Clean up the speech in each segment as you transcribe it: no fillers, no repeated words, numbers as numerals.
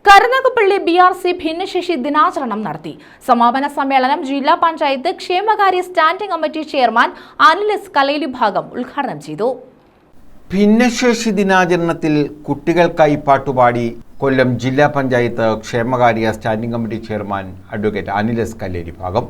Karunagappally BRC ഭിന്നശേഷി ദിനാചരണം നടത്തി. സമാപന സമ്മേളനം ജില്ലാ പഞ്ചായത്ത് ക്ഷേമകാര്യ standing committee chairman Anil S Kaleli Bhagam ഉദ്ഘാടനം ചെയ്തു. ഭിന്നശേഷി ദിനാചരണത്തിൽ കുട്ടികൾക്കായി പാട്ടുപാടി കൊല്ലം ജില്ലാ പഞ്ചായത്ത് ക്ഷേമകാര്യ standing committee chairman advocate Anil S Kaleli Bhagam.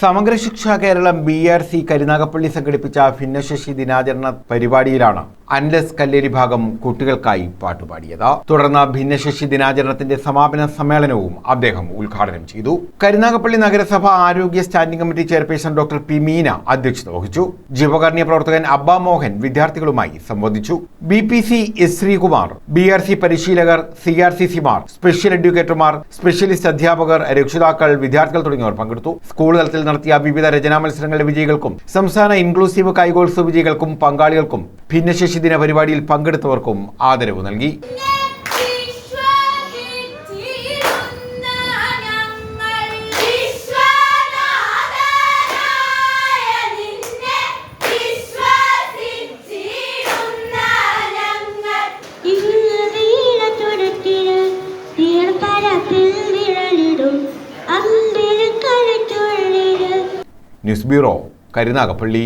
Samagra ശിക്ഷ കേരളം BRC കരുനാഗപ്പള്ളി സംഘടിപ്പിച്ച ഭിന്നശേഷി ദിനാചരണ പരിപാടിയിലാണ് അനിൽ എസ് കലേലി ഭാഗം കുട്ടികൾക്കായി പാട്ടുപാടിയത്. തുടർന്ന് ഭിന്നശേഷി ദിനാചരണത്തിന്റെ സമാപന സമ്മേളനവും അദ്ദേഹം ഉദ്ഘാടനം ചെയ്തു. കരുനാഗപ്പള്ളി നഗരസഭ ആരോഗ്യ standing committee chairperson doctor P Meena അധ്യക്ഷത വഹിച്ചു. ജീവകാരുണ്യ പ്രവർത്തകൻ അബ്ബ മോഹൻ വിദ്യാർത്ഥികളുമായി സംവദിച്ചു. BPC S ശ്രീകുമാർ, BRC പരിശീലകർ, CRCC-മാർ, സ്പെഷ്യൽ എഡ്യൂക്കേറ്റർമാർ, സ്പെഷ്യലിസ്റ്റ് അധ്യാപകർ, രക്ഷിതാക്കൾ, വിദ്യാർത്ഥികൾ തുടങ്ങിയവർ പങ്കെടുത്തു. സ്കൂൾ തലത്തിൽ നടത്തിയ വിവിധ രചനാ മത്സരങ്ങളുടെ വിജയികൾക്കും സംസ്ഥാന ഇൻക്ലൂസീവ് കൈകോത്സവ വിജയികൾക്കും പങ്കാളികൾക്കും ഭിന്നശേഷി ദിന പരിപാടിയിൽ പങ്കെടുത്തവർക്കും ആദരവ് നൽകി. News bureau, Karunagappally.